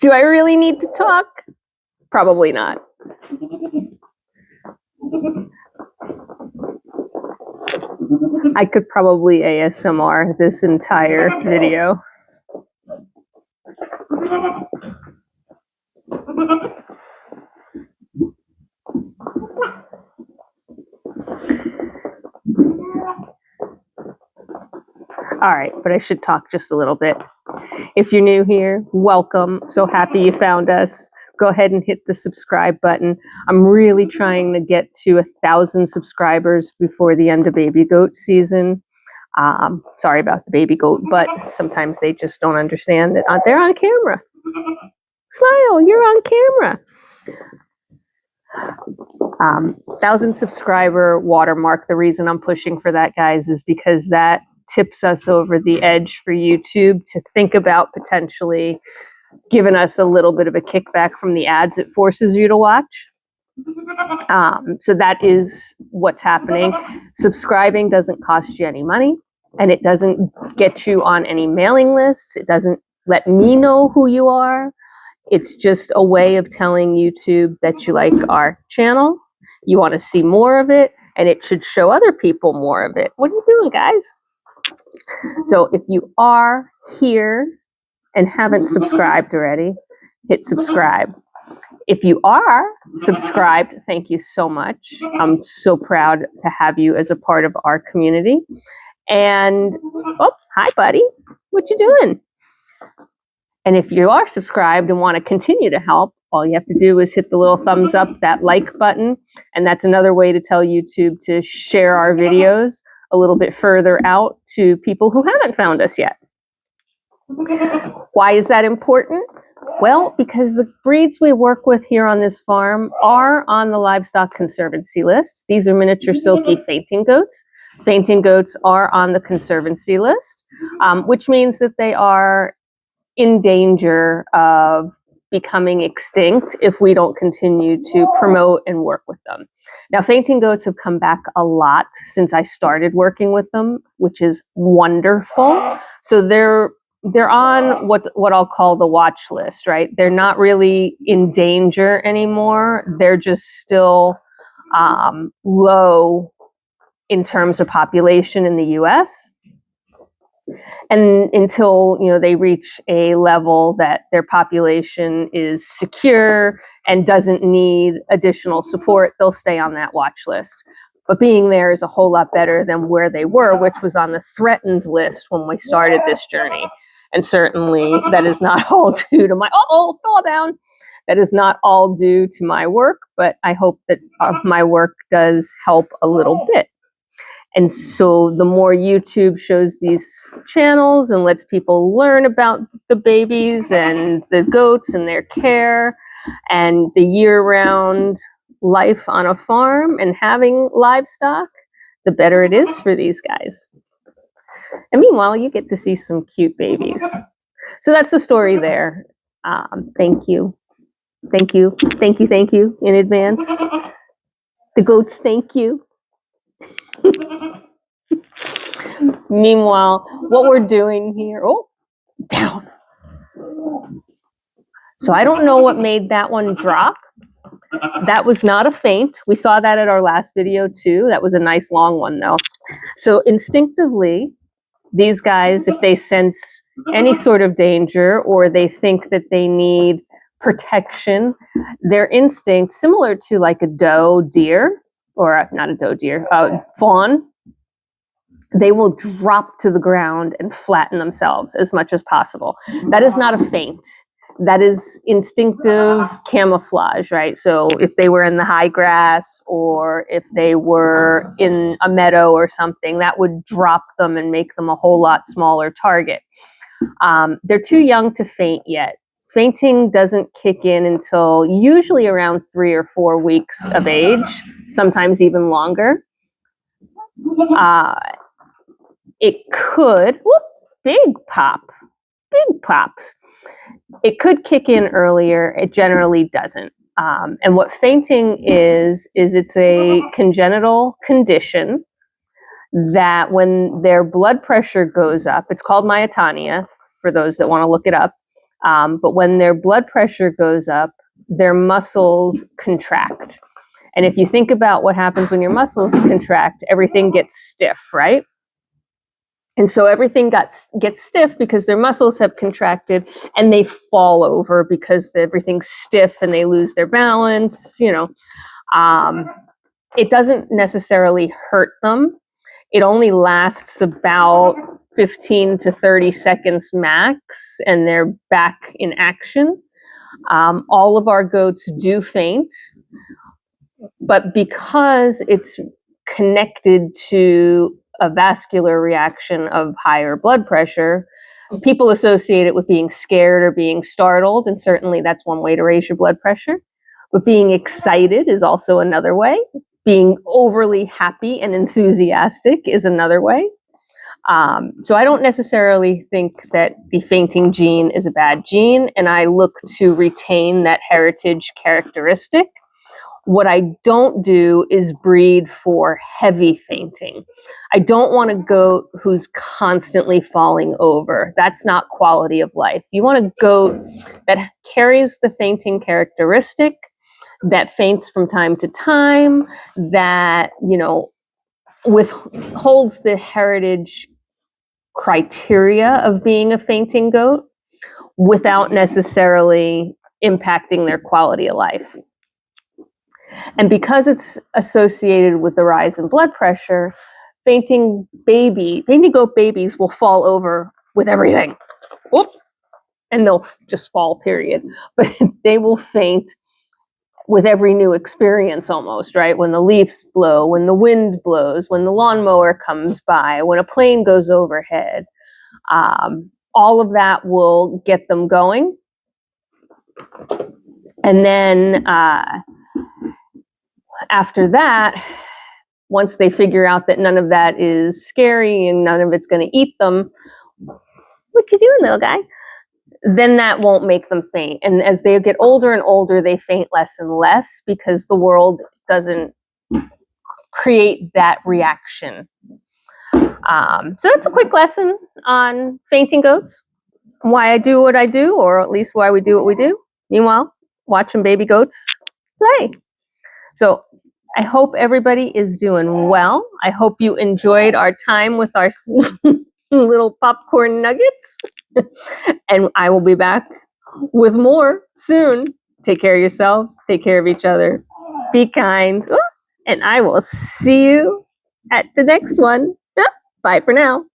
Do I really need to talk? Probably not. I could probably ASMR this entire video. All right, but I should talk just a little bit. If you're new here, welcome. So happy you found us. Go ahead and hit the subscribe button. I'm really trying to get to 1,000 subscribers before the end of baby goat season. Sorry about the baby goat, but sometimes they just don't understand that they're on camera. Smile, you're on camera. 1,000 subscriber watermark. The reason I'm pushing for that, guys, is because that tips us over the edge for YouTube to think about potentially giving us a little bit of a kickback from the ads it forces you to watch. So that is what's happening. Subscribing doesn't cost you any money, and it doesn't get you on any mailing lists. It doesn't let me know who you are. It's just a way of telling YouTube that you like our channel, you want to see more of it, and it should show other people more of it. What are you doing, guys? So if you are here and haven't subscribed already, hit subscribe. If you are subscribed, thank you so much. I'm so proud to have you as a part of our community. And, oh, hi, buddy. What you doing? And if you are subscribed and want to continue to help, all you have to do is hit the little thumbs up, that like button. And that's another way to tell YouTube to share our videos a little bit further out to people who haven't found us yet. Why is that important? Well, because the breeds we work with here on this farm are on the Livestock Conservancy list. These are miniature Silky fainting goats. Fainting goats are on the Conservancy list, which means that they are in danger of becoming extinct if we don't continue to promote and work with them. Now, fainting goats have come back a lot since I started working with them, which is wonderful. So they're on what I'll call the watch list, right? They're not really in danger anymore. They're just still low in terms of population in the US. And until, you know, they reach a level that their population is secure and doesn't need additional support, they'll stay on that watch list. But being there is a whole lot better than where they were, which was on the threatened list when we started this journey. And certainly that is not all due to my, fall down. That is not all due to my work, but I hope that my work does help a little bit. And so the more YouTube shows these channels and lets people learn about the babies and the goats and their care and the year-round life on a farm and having livestock, the better it is for these guys. And meanwhile, you get to see some cute babies. So that's the story there. Thank you. Thank you. Thank you. Thank you in advance. The goats, thank you. Meanwhile, what we're doing here, down. So I don't know what made that one drop. That was not a faint. We saw that at our last video too. That was a nice long one though. So instinctively, these guys, if they sense any sort of danger or they think that they need protection, their instinct, similar to like a doe deer, or not a doe deer, fawn, they will drop to the ground and flatten themselves as much as possible. That is not a feint. That is instinctive camouflage, right? So if they were in the high grass or if they were in a meadow or something, that would drop them and make them a whole lot smaller target. They're too young to faint yet. Fainting doesn't kick in until usually around 3 or 4 weeks of age, sometimes even longer. It could, big pops. It could kick in earlier. It generally doesn't. And what fainting is it's a congenital condition that when their blood pressure goes up, it's called myotonia for those that want to look it up. But when their blood pressure goes up, their muscles contract. And if you think about what happens when your muscles contract, everything gets stiff, right? And so everything gets stiff because their muscles have contracted, and they fall over because everything's stiff and they lose their balance. It doesn't necessarily hurt them. It only lasts about 15 to 30 seconds max, and they're back in action. All of our goats do faint, but because it's connected to a vascular reaction of higher blood pressure, people associate it with being scared or being startled, and certainly that's one way to raise your blood pressure. But being excited is also another way. Being overly happy and enthusiastic is another way. So I don't necessarily think that the fainting gene is a bad gene, and I look to retain that heritage characteristic. What I don't do is breed for heavy fainting. I don't want a goat who's constantly falling over. That's not quality of life. You want a goat that carries the fainting characteristic, that faints from time to time, that, withholds the heritage criteria of being a fainting goat without necessarily impacting their quality of life. And because it's associated with the rise in blood pressure, fainting goat babies will fall over with everything. Whoop, and they'll just fall, period. But they will faint with every new experience almost, right? When the leaves blow, when the wind blows, when the lawnmower comes by, when a plane goes overhead. All of that will get them going. And then after that, once they figure out that none of that is scary and none of it's going to eat them, what you doing, little guy? Then that won't make them faint. And as they get older and older, they faint less and less because the world doesn't create that reaction. So that's a quick lesson on fainting goats, why I do what I do, or at least why we do what we do. Meanwhile, watching baby goats play. So I hope everybody is doing well. I hope you enjoyed our time with our little popcorn nuggets. And I will be back with more soon. Take care of yourselves. Take care of each other. Be kind. And I will see you at the next one. Bye for now.